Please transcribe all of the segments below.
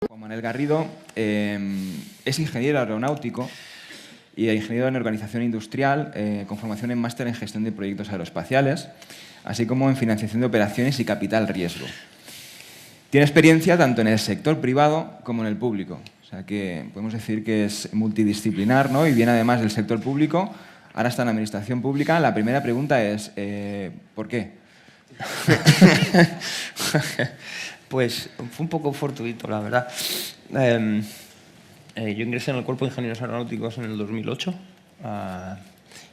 Juan Manuel Garrido es ingeniero aeronáutico y ingeniero en organización industrial con formación en máster en gestión de proyectos aeroespaciales, así como en financiación de operaciones y capital riesgo. Tiene experiencia tanto en el sector privado como en el público. O sea que podemos decir que es multidisciplinar, ¿no? Y viene además del sector público, ahora está en administración pública. La primera pregunta es, ¿por qué? Pues fue un poco fortuito, la verdad. Yo ingresé en el Cuerpo de Ingenieros Aeronáuticos en el 2008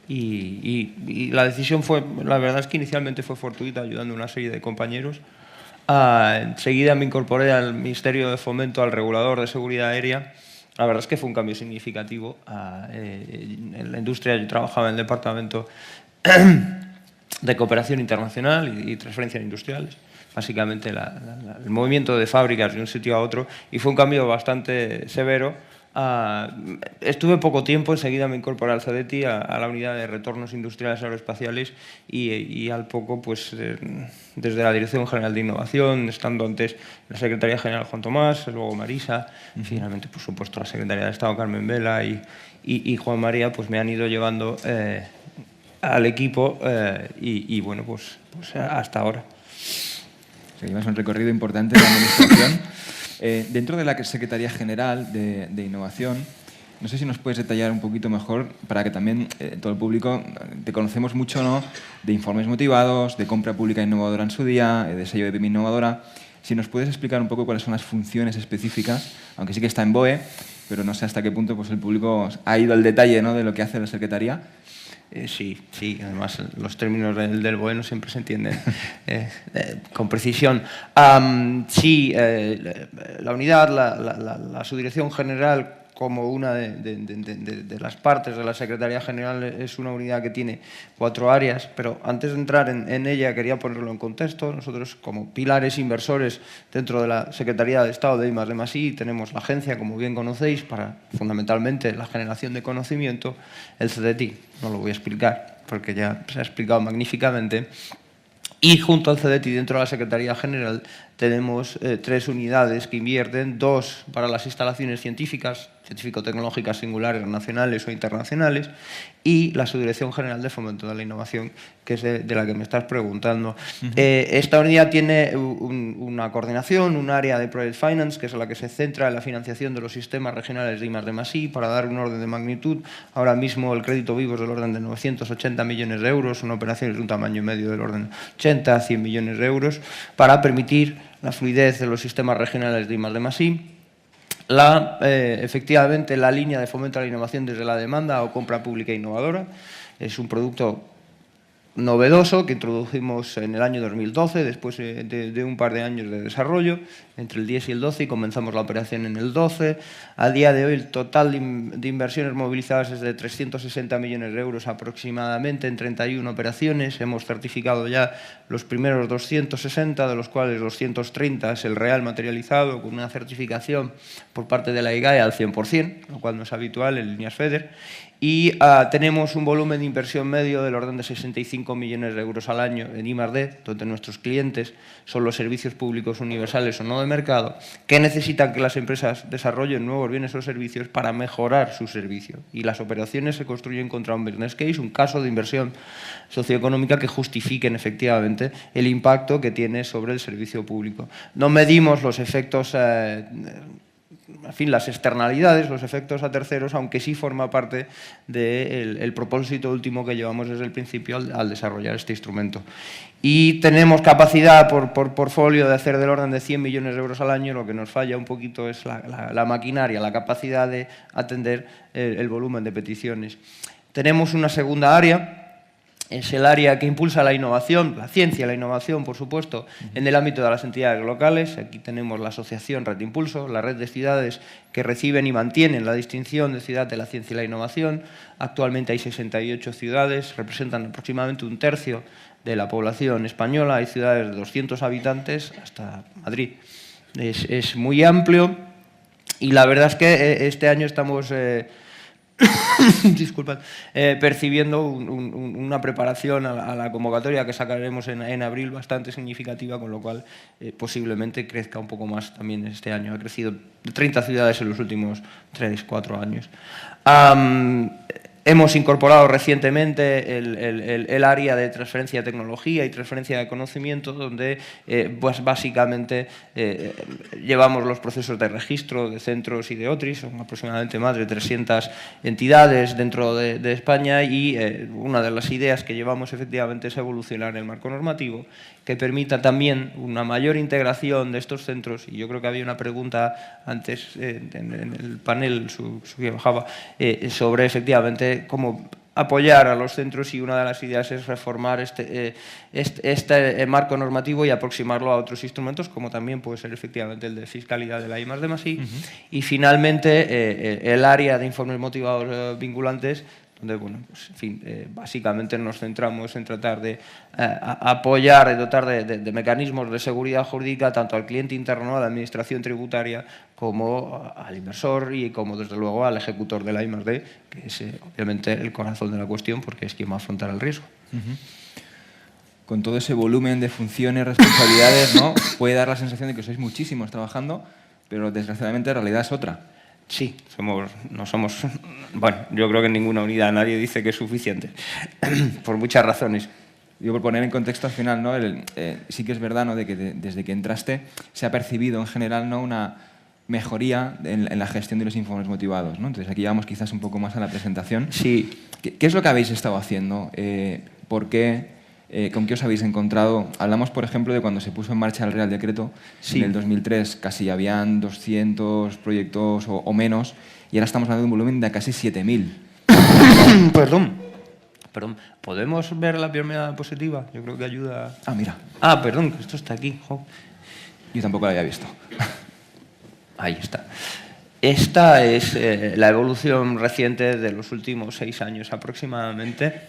y la decisión fue, la verdad es que inicialmente fue fortuita, ayudando a una serie de compañeros. Enseguida me incorporé al Ministerio de Fomento, al regulador de seguridad aérea. La verdad es que fue un cambio significativo. En la industria yo trabajaba en el departamento de cooperación internacional y transferencias industriales, básicamente el movimiento de fábricas de un sitio a otro, y fue un cambio bastante severo. Estuve poco tiempo, enseguida me incorporé al CDTI, a la unidad de retornos industriales aeroespaciales, y al poco, pues, desde la Dirección General de Innovación, estando antes en la Secretaría General Juan Tomás, luego Marisa, y finalmente, por supuesto, la Secretaría de Estado Carmen Vela y Juan María, pues me han ido llevando al equipo y bueno, pues hasta ahora. Llevas un recorrido importante de la administración. Dentro de la Secretaría General de Innovación, no sé si nos puedes detallar un poquito mejor para que también todo el público, te conocemos mucho, ¿no?, de informes motivados, de compra pública innovadora en su día, de sello de PYME innovadora. Si nos puedes explicar un poco cuáles son las funciones específicas, aunque sí que está en BOE, pero no sé hasta qué punto pues, el público ha ido al detalle, ¿no?, de lo que hace la Secretaría. Sí, además los términos del BOE no siempre se entienden con precisión. Sí, la unidad, la subdirección general, como una de las partes de la Secretaría General, es una unidad que tiene 4 áreas, pero antes de entrar en ella quería ponerlo en contexto. Nosotros, como pilares inversores dentro de la Secretaría de Estado de I+D+I, tenemos la agencia, como bien conocéis, para fundamentalmente la generación de conocimiento, el CDTI. No lo voy a explicar porque ya se ha explicado magníficamente. Y junto al CDTI, dentro de la Secretaría General, tenemos 3 unidades que invierten, 2 para las instalaciones científicas, científico-tecnológicas singulares nacionales o internacionales, y la Subdirección General de Fomento de la Innovación, que es de la que me estás preguntando. Esta unidad tiene una coordinación, un área de Project Finance, que es la que se centra en la financiación de los sistemas regionales de I+D+I. Para dar un orden de magnitud, ahora mismo el crédito vivo es del orden de 980 millones de euros, son operaciones de un tamaño medio del orden de 80 a 100 millones de euros, para permitir la fluidez de los sistemas regionales de I+D+I. Efectivamente, la línea de fomento a la innovación desde la demanda o compra pública innovadora es un producto novedoso que introdujimos en el año 2012, después de un par de años de desarrollo, entre el 10 y el 12, y comenzamos la operación en el 12. A día de hoy, el total de inversiones movilizadas es de 360 millones de euros aproximadamente en 31 operaciones. Hemos certificado ya los primeros 260, de los cuales 230 es el real materializado, con una certificación por parte de la IGAE al 100%, lo cual no es habitual en líneas FEDER. Y tenemos un volumen de inversión medio del orden de 65 millones de euros al año en I+D, donde nuestros clientes son los servicios públicos universales o no de mercado, que necesitan que las empresas desarrollen nuevos bienes o servicios para mejorar su servicio. Y las operaciones se construyen contra un business case, un caso de inversión socioeconómica que justifiquen efectivamente el impacto que tiene sobre el servicio público. No medimos los efectos en fin, las externalidades, los efectos a terceros, aunque sí forma parte del propósito último que llevamos desde el principio al desarrollar este instrumento. Y tenemos capacidad por portfolio de hacer del orden de 100 millones de euros al año. Lo que nos falla un poquito es la maquinaria, la capacidad de atender el volumen de peticiones. Tenemos una segunda área. Es el área que impulsa la innovación, la ciencia y la innovación, por supuesto, en el ámbito de las entidades locales. Aquí tenemos la asociación Red Impulso, la red de ciudades que reciben y mantienen la distinción de ciudad de la ciencia y la innovación. Actualmente hay 68 ciudades, representan aproximadamente un tercio de la población española. Hay ciudades de 200 habitantes hasta Madrid. Es muy amplio y la verdad es que este año estamos disculpad, percibiendo una preparación a la convocatoria que sacaremos en abril bastante significativa, con lo cual posiblemente crezca un poco más también este año. Ha crecido 30 ciudades en los últimos 3-4 años. Hemos incorporado recientemente el área de transferencia de tecnología y transferencia de conocimiento, donde pues básicamente llevamos los procesos de registro de centros y de OTRI. Son aproximadamente más de 300 entidades dentro de España, y una de las ideas que llevamos efectivamente es evolucionar el marco normativo que permita también una mayor integración de estos centros. Y yo creo que había una pregunta antes en el panel que bajaba sobre efectivamente cómo apoyar a los centros, y una de las ideas es reformar este marco normativo y aproximarlo a otros instrumentos, como también puede ser efectivamente el de fiscalidad de la I+D+I. Y finalmente el área de informes motivados vinculantes, donde, bueno, pues, en fin, básicamente nos centramos en tratar de apoyar y dotar de mecanismos de seguridad jurídica tanto al cliente interno, a la administración tributaria, como al inversor y como, desde luego, al ejecutor de la I+D, que es obviamente el corazón de la cuestión, porque es quien va a afrontar el riesgo. Con todo ese volumen de funciones, responsabilidades, ¿no? Puede dar la sensación de que sois muchísimos trabajando, pero desgraciadamente la realidad es otra. Sí, no somos... Bueno, yo creo que en ninguna unidad nadie dice que es suficiente, por muchas razones. Yo, por poner en contexto al final, ¿no? Sí que es verdad, ¿no? De que desde que entraste se ha percibido en general, ¿no? Una mejoría en la gestión de los informes motivados, ¿no? Entonces aquí vamos quizás un poco más a la presentación. Sí. ¿Qué es lo que habéis estado haciendo? ¿Por qué? ¿Con qué os habéis encontrado? Hablamos, por ejemplo, de cuando se puso en marcha el Real Decreto. Sí. En el 2003 casi habían 200 proyectos o menos, y ahora estamos hablando de un volumen de casi 7.000. Perdón, ¿podemos ver la primera positiva? Yo creo que ayuda... Ah, mira. Ah, perdón, que esto está aquí. Jo. Yo tampoco la había visto. Ahí está. Esta es la evolución reciente de los últimos 6 años aproximadamente.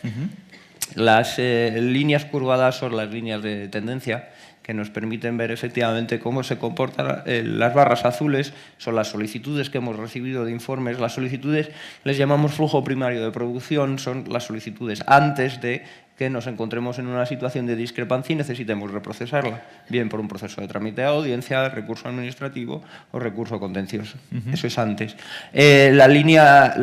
Las líneas curvadas son las líneas de tendencia que nos permiten ver efectivamente cómo se comportan. Las barras azules son las solicitudes que hemos recibido de informes. Las solicitudes les llamamos flujo primario de producción, son las solicitudes antes de que nos encontremos en una situación de discrepancia y necesitemos reprocesarla, bien por un proceso de trámite de audiencia, recurso administrativo o recurso contencioso. Eso es antes. La línea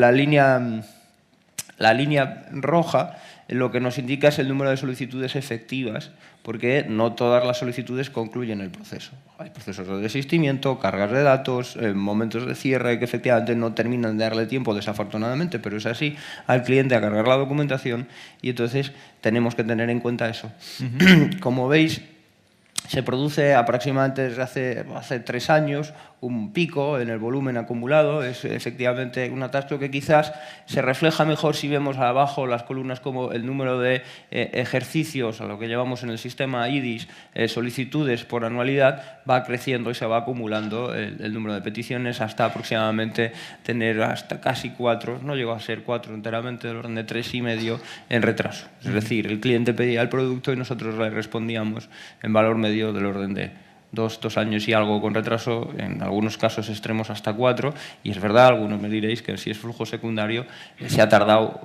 roja lo que nos indica es el número de solicitudes efectivas, porque no todas las solicitudes concluyen el proceso. Hay procesos de desistimiento, cargas de datos, momentos de cierre que efectivamente no terminan de darle tiempo, desafortunadamente, pero es así, al cliente a cargar la documentación, y entonces tenemos que tener en cuenta eso. Como veis, se produce aproximadamente desde hace 3 años un pico en el volumen acumulado. Es efectivamente un atasco que quizás se refleja mejor si vemos abajo las columnas como el número de ejercicios, a lo que llevamos en el sistema IDIS, solicitudes por anualidad, va creciendo y se va acumulando el número de peticiones hasta aproximadamente tener hasta casi 4, no llegó a ser 4 enteramente, del orden de 3,5 en retraso. Es decir, el cliente pedía el producto y nosotros le respondíamos en valor medio del orden de 2 años y algo con retraso, en algunos casos extremos hasta 4, y es verdad, algunos me diréis que si es flujo secundario se ha tardado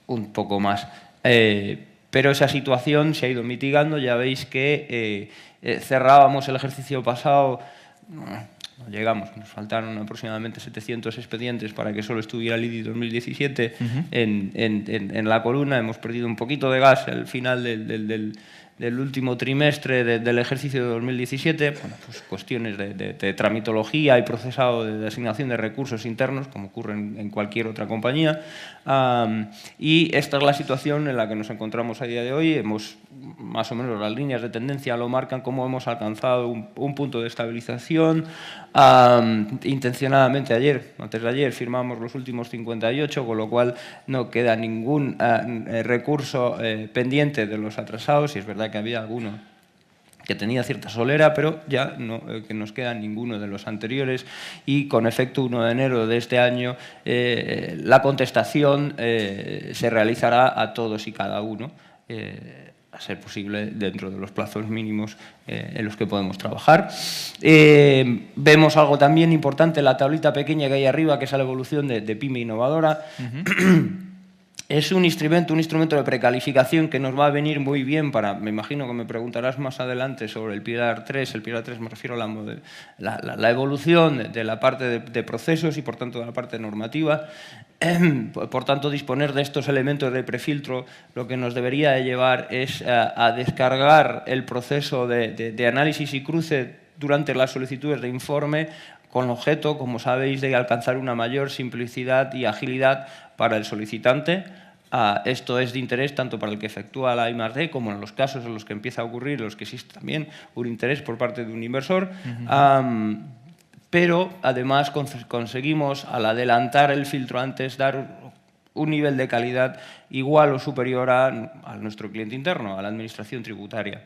un poco más. Pero esa situación se ha ido mitigando. Ya veis que cerrábamos el ejercicio pasado, no llegamos, nos faltaron aproximadamente 700 expedientes para que solo estuviera el IDI 2017 en la columna. Hemos perdido un poquito de gas al final del último trimestre del ejercicio de 2017, bueno, pues cuestiones de tramitología y procesado de asignación de recursos internos, como ocurre en cualquier otra compañía. Y esta es la situación en la que nos encontramos a día de hoy. Hemos, más o menos, las líneas de tendencia lo marcan, como hemos alcanzado un punto de estabilización. Intencionadamente antes de ayer, firmamos los últimos 58, con lo cual no queda ningún recurso pendiente de los atrasados, y es verdad que había alguno que tenía cierta solera, pero ya no que nos queda ninguno de los anteriores, y con efecto 1 de enero de este año la contestación se realizará a todos y cada uno. a ser posible, dentro de los plazos mínimos en los que podemos trabajar. Vemos algo también importante, la tablita pequeña que hay arriba, que es la evolución de PYME innovadora. Es un instrumento de precalificación que nos va a venir muy bien para, me imagino que me preguntarás más adelante sobre el pilar 3. El pilar 3 me refiero a la evolución de la parte de procesos y, por tanto, de la parte normativa. Por tanto, disponer de estos elementos de prefiltro lo que nos debería llevar es a descargar el proceso de análisis y cruce durante las solicitudes de informe, con objeto, como sabéis, de alcanzar una mayor simplicidad y agilidad para el solicitante. Esto es de interés tanto para el que efectúa la I+D como en los casos en los que empieza a ocurrir, en los que existe también un interés por parte de un inversor. Pero además conseguimos, al adelantar el filtro antes, dar un nivel de calidad igual o superior a nuestro cliente interno, a la administración tributaria.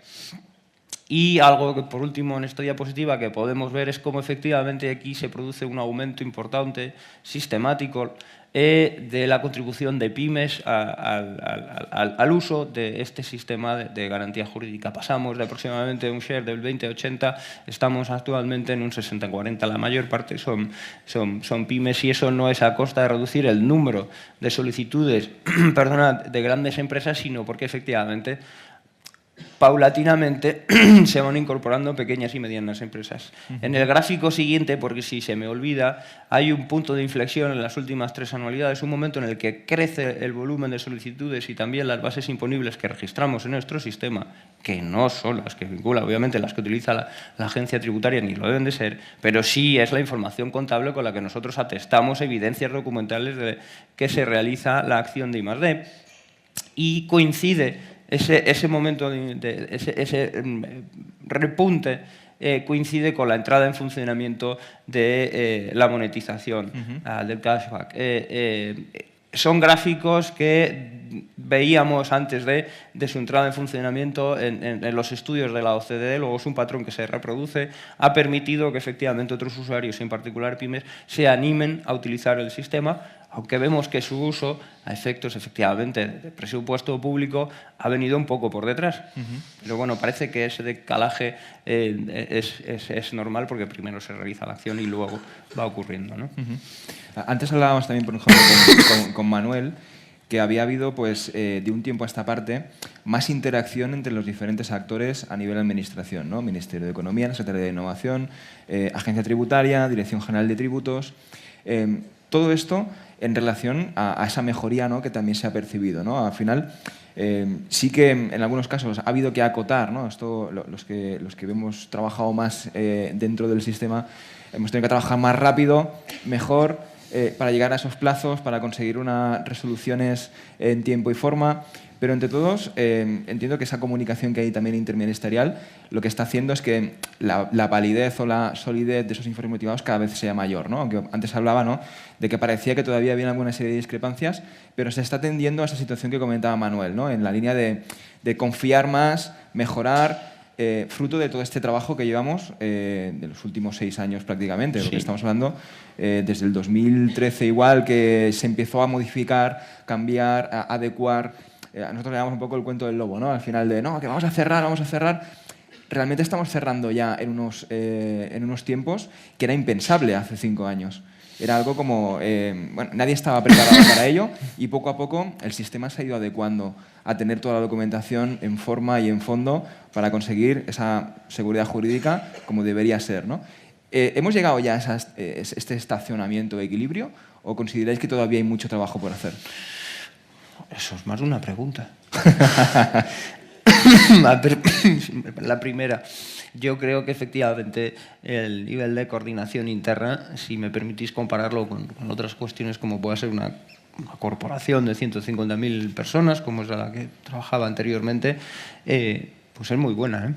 Y algo que, por último, en esta diapositiva que podemos ver es cómo efectivamente aquí se produce un aumento importante, sistemático, de la contribución de pymes al uso de este sistema de garantía jurídica. Pasamos de aproximadamente un share del 20-80, estamos actualmente en un 60-40. La mayor parte son pymes, y eso no es a costa de reducir el número de solicitudes de grandes empresas, sino porque efectivamente paulatinamente se van incorporando pequeñas y medianas empresas. En el gráfico siguiente, porque si se me olvida, hay un punto de inflexión en las últimas 3 anualidades, un momento en el que crece el volumen de solicitudes y también las bases imponibles que registramos en nuestro sistema, que no son las que vincula, obviamente, las que utiliza la agencia tributaria, ni lo deben de ser, pero sí es la información contable con la que nosotros atestamos evidencias documentales de que se realiza la acción de I+D. Y coincide ese momento, ese repunte, coincide con la entrada en funcionamiento de la monetización del cashback. Son gráficos que veíamos antes de su entrada en funcionamiento en los estudios de la OCDE, luego es un patrón que se reproduce, ha permitido que efectivamente otros usuarios, en particular pymes, se animen a utilizar el sistema, aunque vemos que su uso, a efectos efectivamente de presupuesto público, ha venido un poco por detrás. Pero bueno, parece que ese decalaje es normal, porque primero se realiza la acción y luego va ocurriendo, ¿no? Antes hablábamos también, por ejemplo, con Manuel, que había habido, pues, de un tiempo a esta parte, más interacción entre los diferentes actores a nivel de administración, ¿no? Ministerio de Economía, la Secretaría de Innovación, Agencia Tributaria, Dirección General de Tributos. Todo esto en relación a esa mejoría, ¿no?, que también se ha percibido, ¿no? Al final, sí que en algunos casos ha habido que acotar, ¿no? Esto, los que hemos trabajado más dentro del sistema, hemos tenido que trabajar más rápido, mejor, para llegar a esos plazos, para conseguir unas resoluciones en tiempo y forma. Pero entre todos, entiendo que esa comunicación que hay también interministerial, lo que está haciendo es que la validez o la solidez de esos informes motivados cada vez sea mayor, ¿no? Aunque antes hablaba, ¿no?, de que parecía que todavía había alguna serie de discrepancias, pero se está tendiendo a esa situación que comentaba Manuel, ¿no?, en la línea de confiar más, mejorar, fruto de todo este trabajo que llevamos de los últimos 6 años prácticamente, de lo que estamos hablando, desde el 2013 igual, que se empezó a modificar, cambiar, a adecuar. Nosotros le damos un poco el cuento del lobo, ¿no? Al final de, no, que vamos a cerrar. Realmente estamos cerrando ya en unos tiempos que era impensable hace 5 años. Era algo como, bueno, nadie estaba preparado para ello, y poco a poco el sistema se ha ido adecuando a tener toda la documentación en forma y en fondo para conseguir esa seguridad jurídica como debería ser, ¿no? ¿Hemos llegado ya a este estacionamiento de equilibrio, o consideráis que todavía hay mucho trabajo por hacer? Eso es más una pregunta. La primera, yo creo que efectivamente el nivel de coordinación interna, si me permitís compararlo con otras cuestiones como pueda ser una corporación de 150.000 personas, como es la que trabajaba anteriormente, pues es muy buena, ¿eh?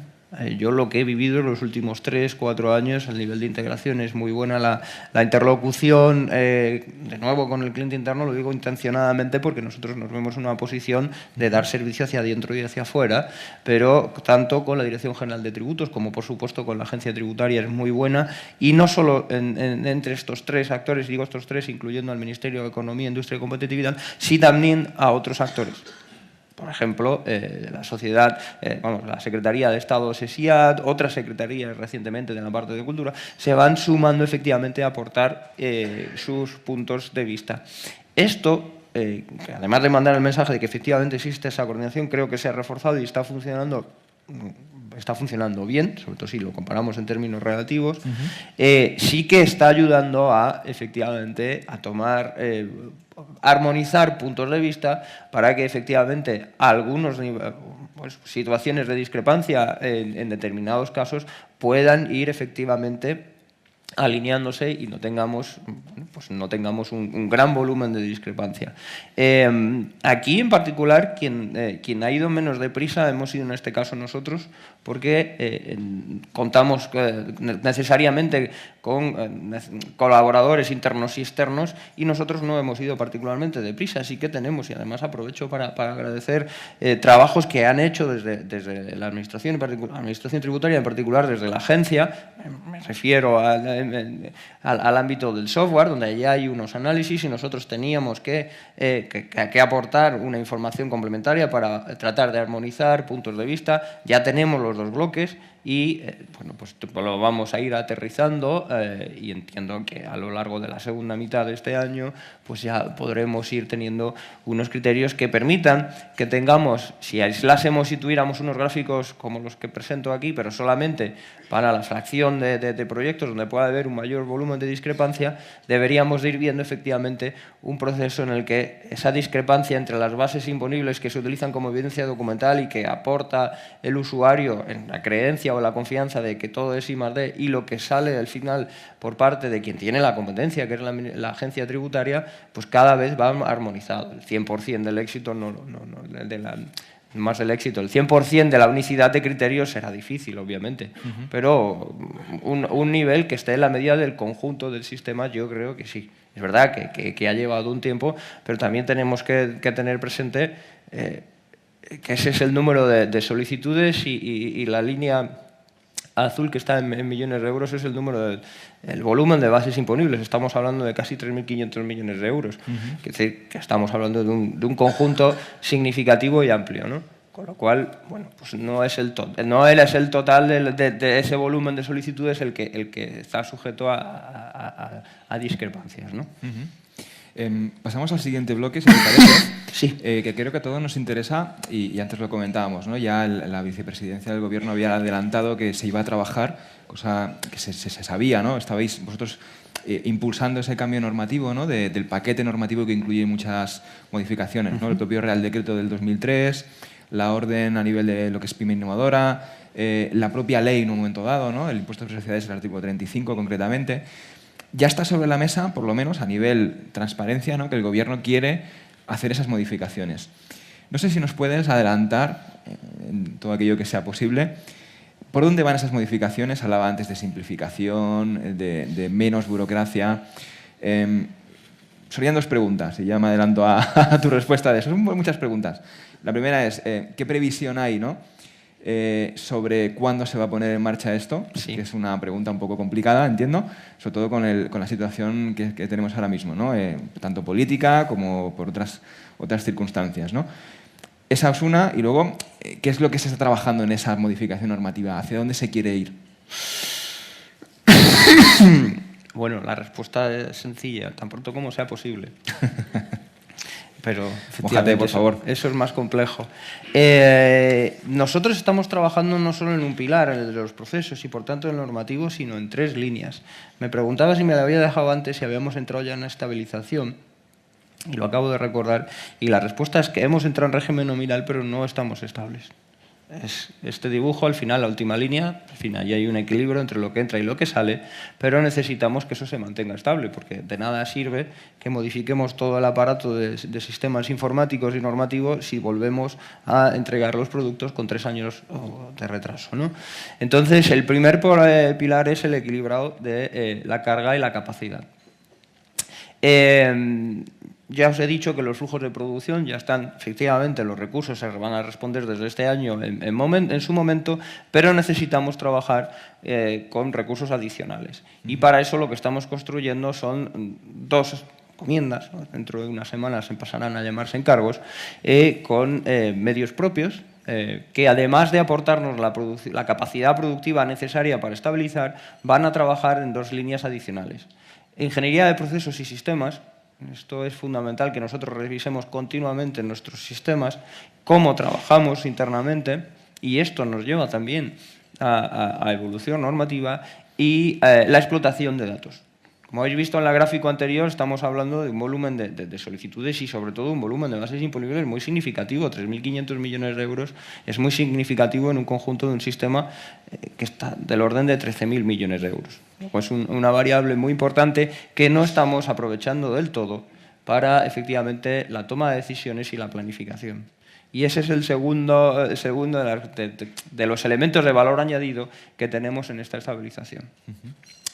Yo lo que he vivido en los últimos 3-4 años, el nivel de integración es muy buena, la interlocución, de nuevo con el cliente interno, lo digo intencionadamente porque nosotros nos vemos en una posición de dar servicio hacia adentro y hacia afuera, pero tanto con la Dirección General de Tributos como por supuesto con la Agencia Tributaria es muy buena, y no solo entre estos 3 actores, digo estos 3 incluyendo al Ministerio de Economía, Industria y Competitividad, sino también a otros actores. por ejemplo, la sociedad, la Secretaría de Estado SESIAT, otras secretarías recientemente de la parte de cultura, se van sumando efectivamente a aportar sus puntos de vista. Esto, que además de mandar el mensaje de que efectivamente existe esa coordinación, creo que se ha reforzado y está funcionando bien, sobre todo si lo comparamos en términos relativos, sí que está ayudando a, efectivamente, a tomar, armonizar puntos de vista para que, efectivamente, algunas situaciones de discrepancia en determinados casos puedan ir, efectivamente, alineándose y no tengamos un gran volumen de discrepancia. Aquí, en particular, quien ha ido menos deprisa hemos sido en este caso nosotros, porque contamos necesariamente con colaboradores internos y externos y nosotros no hemos ido particularmente deprisa, así que tenemos, y además aprovecho para agradecer trabajos que han hecho desde la administración tributaria, en particular desde la agencia, me refiero al ámbito del software, donde ya hay unos análisis y nosotros teníamos que aportar una información complementaria para tratar de armonizar puntos de vista. Ya tenemos los dos bloques y pues lo vamos a ir aterrizando y entiendo que a lo largo de la segunda mitad de este año pues ya podremos ir teniendo unos criterios que permitan que tengamos, si aislásemos y tuviéramos unos gráficos como los que presento aquí, pero solamente para la fracción de proyectos donde pueda haber un mayor volumen de discrepancia, deberíamos de ir viendo efectivamente un proceso en el que esa discrepancia entre las bases imponibles que se utilizan como evidencia documental y que aporta el usuario en la creencia o la confianza de que todo es I+D y lo que sale al final por parte de quien tiene la competencia, que es la agencia tributaria, pues cada vez va armonizado. El 100% del éxito más del éxito, el 100% de la unicidad de criterios será difícil, obviamente, pero un nivel que esté en la medida del conjunto del sistema, yo creo que sí. Es verdad que ha llevado un tiempo, pero también tenemos que tener presente que ese es el número de solicitudes y la línea azul que está en millones de euros es el número el volumen de bases imponibles. Estamos hablando de casi 3.500 millones de euros. Es decir, que estamos hablando de un conjunto significativo y amplio, ¿no? Con lo cual, bueno, pues no es el total de ese volumen de solicitudes el que está sujeto a discrepancias, ¿no? Pasamos al siguiente bloque, si me parece, sí. Que creo que a todos nos interesa, y antes lo comentábamos, ¿no? Ya la vicepresidencia del Gobierno había adelantado que se iba a trabajar, cosa que se sabía, ¿no? Estabais vosotros impulsando ese cambio normativo, ¿no? Del paquete normativo que incluye muchas modificaciones, ¿no? El propio Real Decreto del 2003, la orden a nivel de lo que es PYME innovadora, la propia ley en un momento dado, ¿no? El impuesto de sociedades, el artículo 35 concretamente. Ya está sobre la mesa, por lo menos a nivel transparencia, ¿no? Que el Gobierno quiere hacer esas modificaciones. No sé si nos puedes adelantar, en todo aquello que sea posible, por dónde van esas modificaciones. Hablaba antes de simplificación, de menos burocracia. Serían dos preguntas, y ya me adelanto a tu respuesta de eso. Son muchas preguntas. La primera es, ¿qué previsión hay, ¿no? Sobre cuándo se va a poner en marcha esto, sí. Que es una pregunta un poco complicada, entiendo, sobre todo con la situación que tenemos ahora mismo, ¿no? Tanto política como por otras circunstancias, ¿no? Esa es una, y luego, ¿qué es lo que se está trabajando en esa modificación normativa? ¿Hacia dónde se quiere ir? Bueno, la respuesta es sencilla, tan pronto como sea posible. Pero mójate, por favor. Eso es más complejo. Nosotros estamos trabajando no solo en un pilar, en el de los procesos y por tanto en el normativo, sino en 3 líneas. Me preguntaba si me lo había dejado antes, si habíamos entrado ya en estabilización, y lo acabo de recordar, y la respuesta es que hemos entrado en régimen nominal, pero no estamos estables. Es este dibujo, al final, la última línea, al final ya hay un equilibrio entre lo que entra y lo que sale, pero necesitamos que eso se mantenga estable, porque de nada sirve que modifiquemos todo el aparato de sistemas informáticos y normativos si volvemos a entregar los productos con 3 años de retraso, ¿no? Entonces, el primer pilar es el equilibrado de la carga y la capacidad. Ya os he dicho que los flujos de producción ya están, efectivamente, los recursos se van a responder desde este año en su momento, pero necesitamos trabajar con recursos adicionales. Y para eso lo que estamos construyendo son 2 encomiendas, ¿no? Dentro de unas semanas se pasarán a llamarse encargos, con medios propios, que además de aportarnos la capacidad productiva necesaria para estabilizar, van a trabajar en 2 líneas adicionales. Ingeniería de procesos y sistemas. Esto es fundamental que nosotros revisemos continuamente nuestros sistemas, cómo trabajamos internamente, y esto nos lleva también a evolución normativa y la explotación de datos. Como habéis visto en el gráfico anterior, estamos hablando de un volumen de solicitudes y sobre todo un volumen de bases imponibles muy significativo. 3.500 millones de euros es muy significativo en un conjunto de un sistema que está del orden de 13.000 millones de euros. Pues una variable muy importante que no estamos aprovechando del todo para efectivamente la toma de decisiones y la planificación. Y ese es el segundo de los elementos de valor añadido que tenemos en esta estabilización.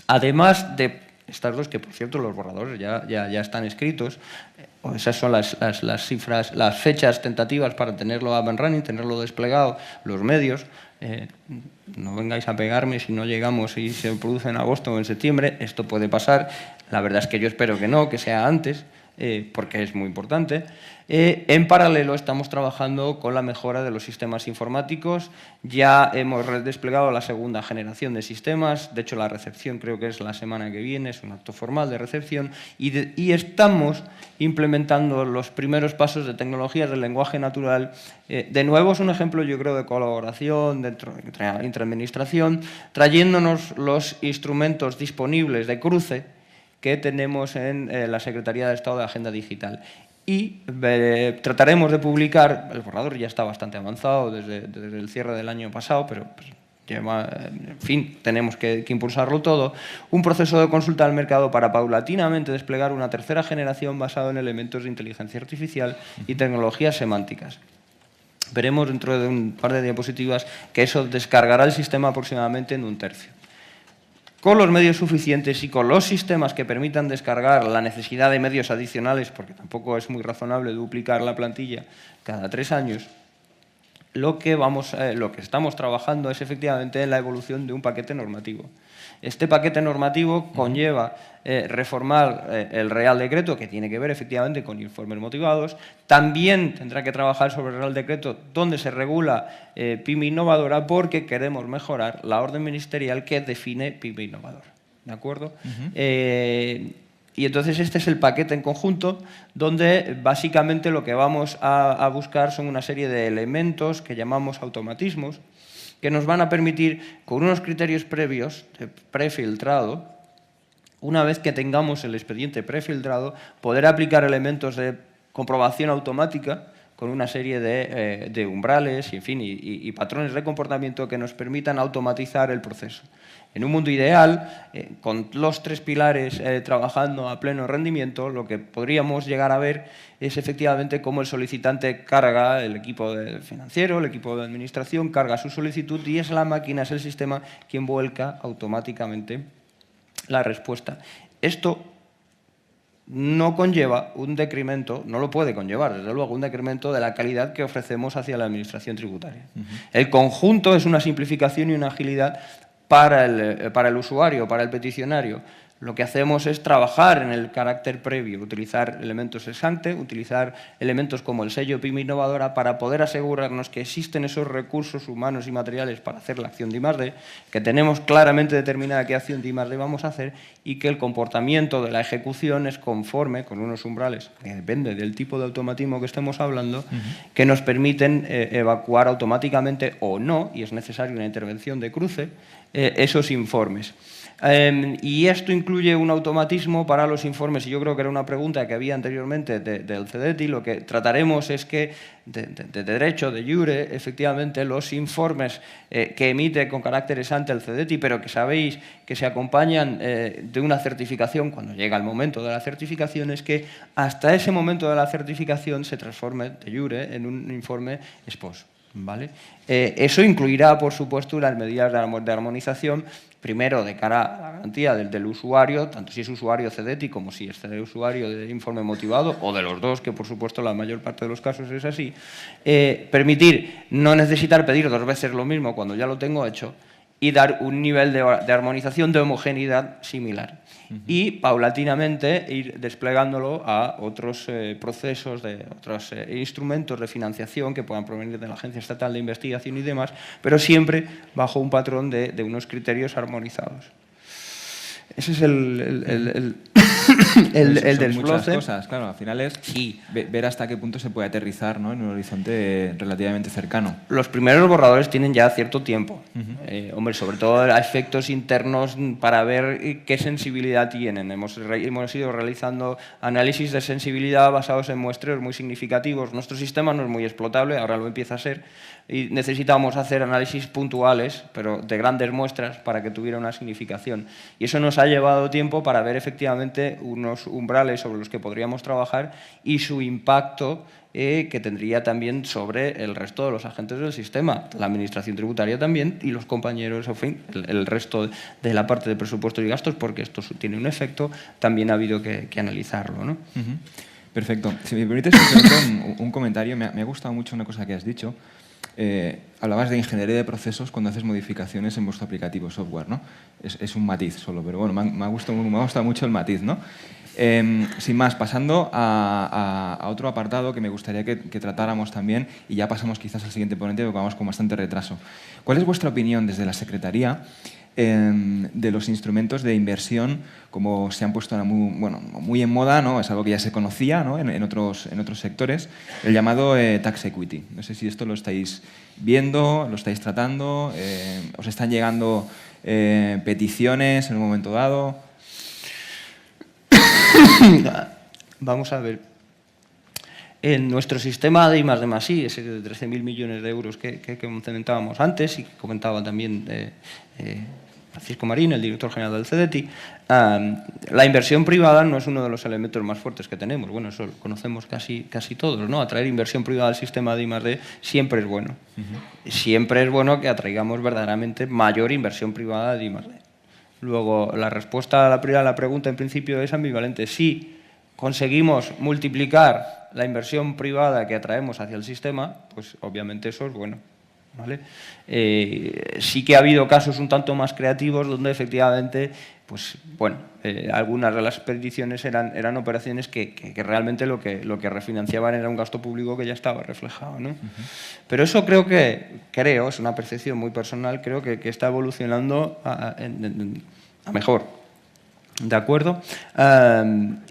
Además de estas 2, que por cierto los borradores ya están escritos, esas son las cifras, las fechas tentativas para tenerlo up and running, tenerlo desplegado, los medios. No vengáis a pegarme si no llegamos y se produce en agosto o en septiembre, esto puede pasar. La verdad es que yo espero que no, que sea antes, porque es muy importante. En paralelo estamos trabajando con la mejora de los sistemas informáticos. Ya hemos desplegado la 2ª generación de sistemas. De hecho, la recepción creo que es la semana que viene, es un acto formal de recepción. Y estamos implementando los primeros pasos de tecnologías del lenguaje natural. De nuevo, es un ejemplo, yo creo, de colaboración entre administración, trayéndonos los instrumentos disponibles de cruce que tenemos en la Secretaría de Estado de Agenda Digital. Y trataremos de publicar, el borrador ya está bastante avanzado desde el cierre del año pasado, pero pues, en fin, tenemos que impulsarlo todo, un proceso de consulta al mercado para paulatinamente desplegar una 3ª generación basada en elementos de inteligencia artificial y tecnologías semánticas. Veremos dentro de un par de diapositivas que eso descargará el sistema aproximadamente en 1/3. Con los medios suficientes y con los sistemas que permitan descargar la necesidad de medios adicionales, porque tampoco es muy razonable duplicar la plantilla cada 3 años, lo que estamos trabajando es efectivamente en la evolución de un paquete normativo. Este paquete normativo conlleva reformar el Real Decreto, que tiene que ver efectivamente con informes motivados. También tendrá que trabajar sobre el Real Decreto donde se regula PYME innovadora, porque queremos mejorar la orden ministerial que define PYME innovadora. ¿De acuerdo? Y entonces este es el paquete en conjunto, donde básicamente lo que vamos a buscar son una serie de elementos que llamamos automatismos, que nos van a permitir, con unos criterios previos de prefiltrado, una vez que tengamos el expediente prefiltrado, poder aplicar elementos de comprobación automática con una serie de umbrales y, en fin, y patrones de comportamiento que nos permitan automatizar el proceso. En un mundo ideal, con los 3 pilares trabajando a pleno rendimiento, lo que podríamos llegar a ver es efectivamente cómo el solicitante carga, el equipo financiero, el equipo de administración, carga su solicitud y es la máquina, es el sistema quien vuelca automáticamente la respuesta. Esto no conlleva un decremento, no lo puede conllevar, desde luego, un decremento de la calidad que ofrecemos hacia la administración tributaria. El conjunto es una simplificación y una agilidad para el usuario, para el peticionario. Lo que hacemos es trabajar en el carácter previo, utilizar elementos ex ante, utilizar elementos como el sello PYME innovadora para poder asegurarnos que existen esos recursos humanos y materiales para hacer la acción de I+D, que tenemos claramente determinada qué acción de I+D vamos a hacer y que el comportamiento de la ejecución es conforme con unos umbrales, que depende del tipo de automatismo que estemos hablando, que nos permiten evacuar automáticamente o no, y es necesaria una intervención de cruce, esos informes. Y esto incluye un automatismo para los informes, y yo creo que era una pregunta que había anteriormente del CEDETI. Lo que trataremos es que, de derecho, de jure, efectivamente, los informes que emite con carácter ex ante el CEDETI, pero que sabéis que se acompañan de una certificación, cuando llega el momento de la certificación, es que hasta ese momento de la certificación se transforme de jure en un informe ex post. ¿Vale? Eso incluirá, por supuesto, unas medidas de armonización, primero de cara a la garantía del usuario, tanto si es usuario CEDETI como si es usuario de informe motivado, o de los dos, que por supuesto la mayor parte de los casos es así, permitir no necesitar pedir 2 veces lo mismo cuando ya lo tengo hecho, y dar un nivel de armonización, de homogeneidad similar. Y paulatinamente ir desplegándolo a otros procesos, de otros instrumentos de financiación que puedan provenir de la Agencia Estatal de Investigación y demás, pero siempre bajo un patrón de unos criterios armonizados. Ese es el Son muchas desgloce. cosas, claro, al final es Sí. ver hasta qué punto se puede aterrizar, ¿no?, en un horizonte relativamente cercano. Los primeros borradores tienen ya cierto tiempo. Hombre, sobre todo a efectos internos para ver qué sensibilidad tienen. Hemos ido realizando análisis de sensibilidad basados en muestreos muy significativos. Nuestro sistema no es muy explotable, ahora lo empieza a ser, y necesitamos hacer análisis puntuales, pero de grandes muestras, para que tuviera una significación. Y eso nos ha llevado tiempo para ver efectivamente unos umbrales sobre los que podríamos trabajar y su impacto que tendría también sobre el resto de los agentes del sistema, la administración tributaria también y los compañeros, en fin, el resto de la parte de presupuestos y gastos, porque esto tiene un efecto, también ha habido que analizarlo, ¿no? Perfecto. Si me permites un comentario, me ha gustado mucho una cosa que has dicho. Hablabas de ingeniería de procesos cuando haces modificaciones en vuestro aplicativo software, ¿no? Es un matiz solo, pero bueno, me ha gustado mucho el matiz, ¿no? Sin más, pasando a otro apartado que me gustaría que tratáramos también, y ya pasamos quizás al siguiente ponente porque vamos con bastante retraso. ¿Cuál es vuestra opinión desde la Secretaría de los instrumentos de inversión, como se han puesto ahora muy en moda, ¿no? Es algo que ya se conocía, ¿no?, en otros sectores, el llamado tax equity? No sé si esto lo estáis viendo, lo estáis tratando, os están llegando peticiones en un momento dado. Vamos a ver. En nuestro sistema de I+D+I, ese de 13.000 millones de euros que comentábamos antes y que comentaba también Francisco Marín, el director general del CEDETI, la inversión privada no es uno de los elementos más fuertes que tenemos. Bueno, eso lo conocemos casi todos, ¿no? Atraer inversión privada al sistema de I+D siempre es bueno. Siempre es bueno que atraigamos verdaderamente mayor inversión privada de I+D. Luego, la respuesta a la pregunta en principio es ambivalente. Si conseguimos multiplicar la inversión privada que atraemos hacia el sistema, pues obviamente eso es bueno, ¿vale? Sí que ha habido casos un tanto más creativos donde efectivamente, pues bueno, algunas de las peticiones eran operaciones que realmente lo que refinanciaban era un gasto público que ya estaba reflejado, ¿no? Pero eso es una percepción muy personal, creo que está evolucionando a mejor. ¿De acuerdo?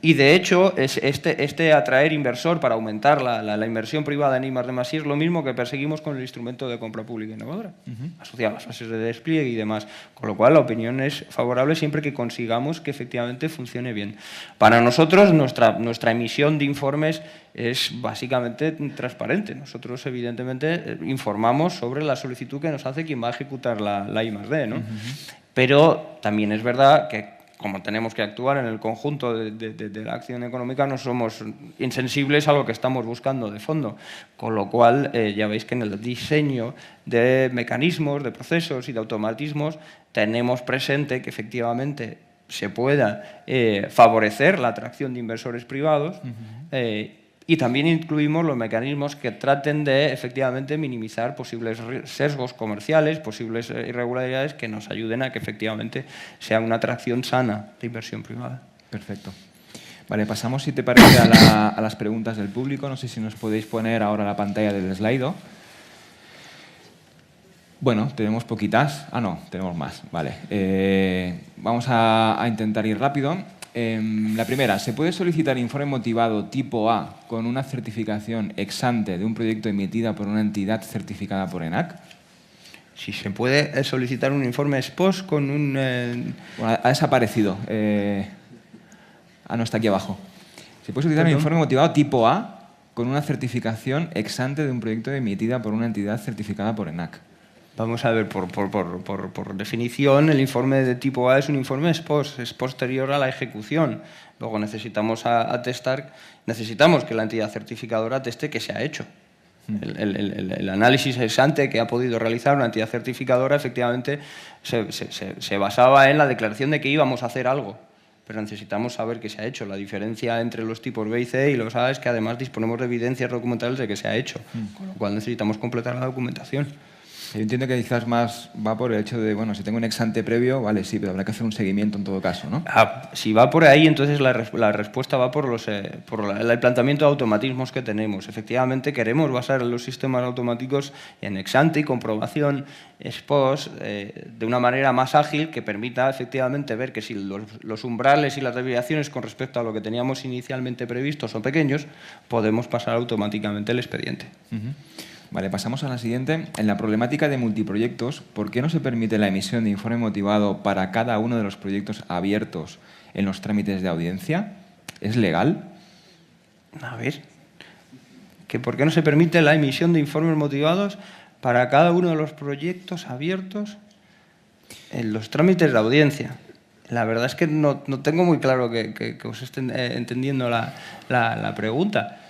Y de hecho, este atraer inversor para aumentar la inversión privada en I+D+I es lo mismo que perseguimos con el instrumento de compra pública innovadora, asociado a las fases de despliegue y demás. Con lo cual, la opinión es favorable siempre que consigamos que efectivamente funcione bien. Para nosotros, nuestra emisión de informes es básicamente transparente. Nosotros, evidentemente, informamos sobre la solicitud que nos hace quien va a ejecutar la I+D, ¿no? Pero también es verdad que, como tenemos que actuar en el conjunto de la acción económica, no somos insensibles a lo que estamos buscando de fondo. Con lo cual, ya veis que en el diseño de mecanismos, de procesos y de automatismos, tenemos presente que efectivamente se pueda favorecer la atracción de inversores privados, y también incluimos los mecanismos que traten de, efectivamente, minimizar posibles sesgos comerciales, posibles irregularidades que nos ayuden a que, efectivamente, sea una atracción sana de inversión privada. Perfecto. Vale, pasamos, si te parece, a las preguntas del público. No sé si nos podéis poner ahora la pantalla del slide. Bueno, tenemos poquitas. Ah, no, tenemos más. Vale. Vamos a intentar ir rápido. La primera, ¿se puede solicitar informe motivado tipo A con una certificación ex ante de un proyecto emitida por una entidad certificada por ENAC? Sí, se puede solicitar un informe ex post con un... Bueno, ha desaparecido. No, está aquí abajo. ¿Se puede solicitar un informe motivado tipo A con una certificación ex ante de un proyecto emitida por una entidad certificada por ENAC? Vamos a ver, por definición, el informe de tipo A es un informe ex post, es posterior a la ejecución. Luego necesitamos necesitamos que la entidad certificadora ateste que se ha hecho. El análisis ex ante que ha podido realizar una entidad certificadora efectivamente se basaba en la declaración de que íbamos a hacer algo, pero necesitamos saber que se ha hecho. La diferencia entre los tipos B y C y los A es que además disponemos de evidencias documentales de que se ha hecho, con lo cual necesitamos completar la documentación. Yo entiendo que quizás más va por el hecho de, bueno, si tengo un ex ante previo, vale, sí, pero habrá que hacer un seguimiento en todo caso, ¿no? Si va por ahí, entonces la respuesta va por el planteamiento de automatismos que tenemos. Efectivamente, queremos basar los sistemas automáticos en ex ante y comprobación ex post de una manera más ágil que permita efectivamente ver que si los umbrales y las desviaciones con respecto a lo que teníamos inicialmente previsto son pequeños, podemos pasar automáticamente el expediente. Vale, pasamos a la siguiente. En la problemática de multiproyectos, ¿por qué no se permite la emisión de informe motivado para cada uno de los proyectos abiertos en los trámites de audiencia? ¿Es legal? A ver, ¿por qué no se permite la emisión de informes motivados para cada uno de los proyectos abiertos en los trámites de audiencia? La verdad es que no tengo muy claro que os estén entendiendo la pregunta.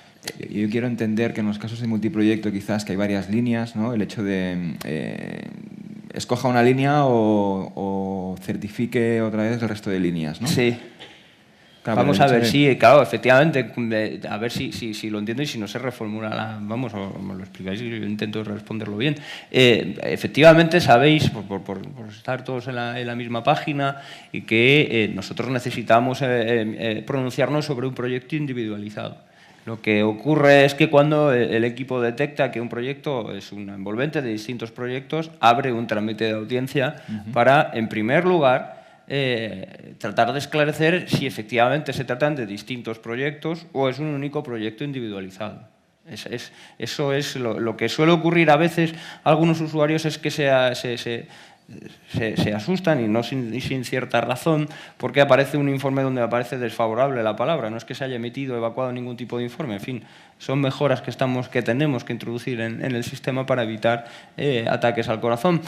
Yo quiero entender que en los casos de multiproyecto quizás que hay varias líneas, ¿no? El hecho de escoja una línea o certifique otra vez el resto de líneas, ¿no? Sí. Claro, vamos a ver, sí, claro, efectivamente, a ver si lo entiendo y si no se reformula, vamos, o me lo explicáis y yo intento responderlo bien. Efectivamente, sabéis, por estar todos en la misma página, y que nosotros necesitamos pronunciarnos sobre un proyecto individualizado. Lo que ocurre es que cuando el equipo detecta que un proyecto es un envolvente de distintos proyectos, abre un trámite de audiencia para, en primer lugar, tratar de esclarecer si efectivamente se tratan de distintos proyectos o es un único proyecto individualizado. Eso es lo que suele ocurrir a veces a algunos usuarios, es que se asustan y sin cierta razón, porque aparece un informe donde aparece desfavorable la palabra. No es que se haya emitido o evacuado ningún tipo de informe, en fin, son mejoras que tenemos que introducir en el sistema para evitar ataques al corazón.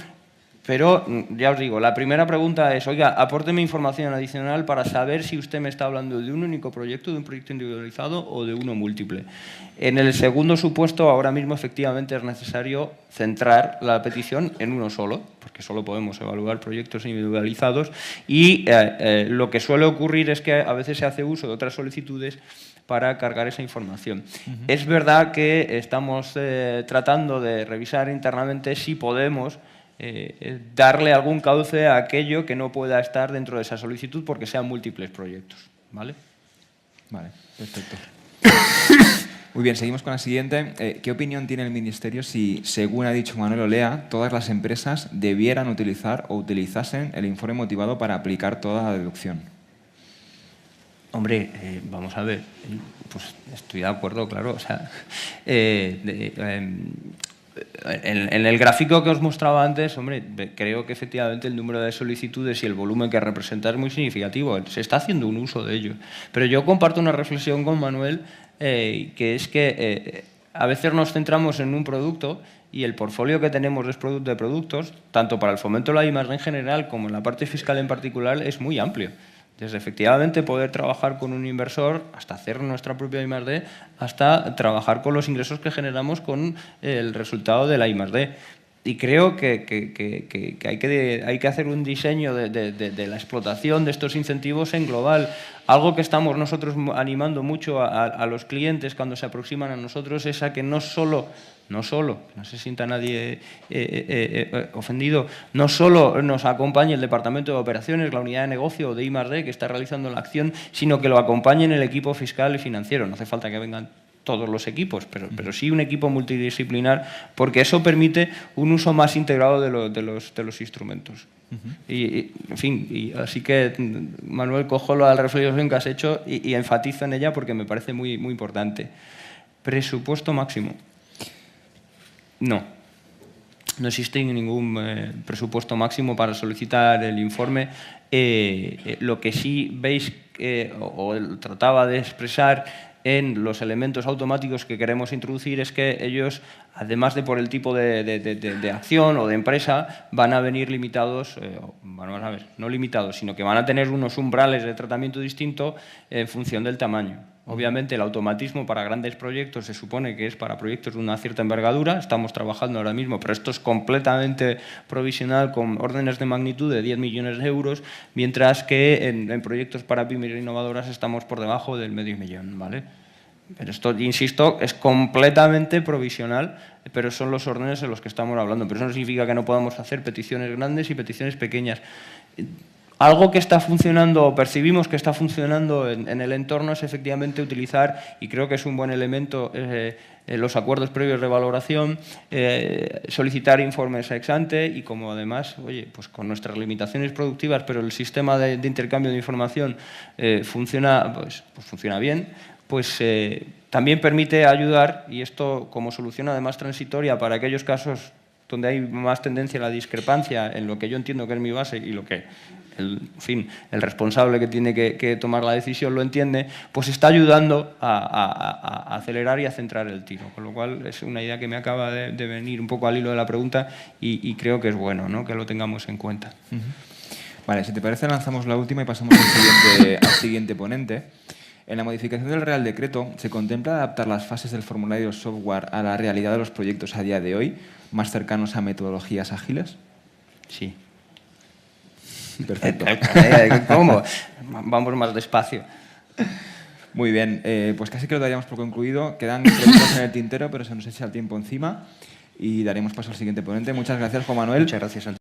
Pero, ya os digo, la primera pregunta es, oiga, apórteme información adicional para saber si usted me está hablando de un único proyecto, de un proyecto individualizado o de uno múltiple. En el segundo supuesto, ahora mismo efectivamente es necesario centrar la petición en uno solo, porque solo podemos evaluar proyectos individualizados, y lo que suele ocurrir es que a veces se hace uso de otras solicitudes para cargar esa información. Es verdad que estamos tratando de revisar internamente si podemos darle algún cauce a aquello que no pueda estar dentro de esa solicitud porque sean múltiples proyectos. ¿Vale? Vale, perfecto. Muy bien, seguimos con la siguiente. ¿Qué opinión tiene el Ministerio si, según ha dicho Manuel Olea, todas las empresas debieran utilizar o utilizasen el informe motivado para aplicar toda la deducción? Hombre, vamos a ver, pues estoy de acuerdo, claro. O sea, en el gráfico que os mostraba antes, hombre, creo que efectivamente el número de solicitudes y el volumen que representa es muy significativo. Se está haciendo un uso de ello. Pero yo comparto una reflexión con Manuel, que es que a veces nos centramos en un producto y el portfolio que tenemos de productos, tanto para el fomento de la I+D en general como en la parte fiscal en particular, es muy amplio. Desde efectivamente poder trabajar con un inversor, hasta hacer nuestra propia I+D, hasta trabajar con los ingresos que generamos con el resultado de la I+D. Y creo que hay que hacer un diseño de la explotación de estos incentivos en global. Algo que estamos nosotros animando mucho a los clientes cuando se aproximan a nosotros es a que no se sienta nadie ofendido, no solo nos acompañe el Departamento de Operaciones, la unidad de negocio o de I+D que está realizando la acción, sino que lo acompañe el equipo fiscal y financiero. No hace falta que vengan todos los equipos, pero sí un equipo multidisciplinar, porque eso permite un uso más integrado de los instrumentos. Y, en fin, así que, Manuel, cojo la reflexión que has hecho y enfatizo en ella porque me parece muy, muy importante. Presupuesto máximo. No existe ningún presupuesto máximo para solicitar el informe. Lo que sí veis, o trataba de expresar en los elementos automáticos que queremos introducir, es que ellos, además de por el tipo de acción o de empresa, van a venir limitados, van a ver, no limitados, sino que van a tener unos umbrales de tratamiento distinto en función del tamaño. Obviamente el automatismo para grandes proyectos se supone que es para proyectos de una cierta envergadura, estamos trabajando ahora mismo, pero esto es completamente provisional con órdenes de magnitud de 10 millones de euros, mientras que en proyectos para pymes innovadoras estamos por debajo del medio millón, ¿vale? Pero esto, insisto, es completamente provisional, pero son los órdenes en los que estamos hablando. Pero eso no significa que no podamos hacer peticiones grandes y peticiones pequeñas. Algo que está funcionando, o percibimos que está funcionando en el entorno, es efectivamente utilizar, y creo que es un buen elemento, los acuerdos previos de valoración, solicitar informes ex ante, y como además, oye, pues con nuestras limitaciones productivas, pero el sistema de intercambio de información funciona, pues funciona bien, pues también permite ayudar, y esto como solución además transitoria para aquellos casos donde hay más tendencia a la discrepancia en lo que yo entiendo que es mi base y lo que en fin, el responsable que tiene que tomar la decisión lo entiende, pues está ayudando a acelerar y a centrar el tiro. Con lo cual es una idea que me acaba de venir un poco al hilo de la pregunta y creo que es bueno, ¿no?, que lo tengamos en cuenta. Vale, si te parece lanzamos la última y pasamos al siguiente ponente. En la modificación del Real Decreto, ¿se contempla adaptar las fases del formulario software a la realidad de los proyectos a día de hoy, más cercanos a metodologías ágiles? Sí. Perfecto. ¿Cómo? Vamos más despacio. Muy bien, pues casi que lo daríamos por concluido. Quedan preguntas en el tintero, pero se nos echa el tiempo encima y daremos paso al siguiente ponente. Muchas gracias, Juan Manuel. Muchas gracias, Santiago.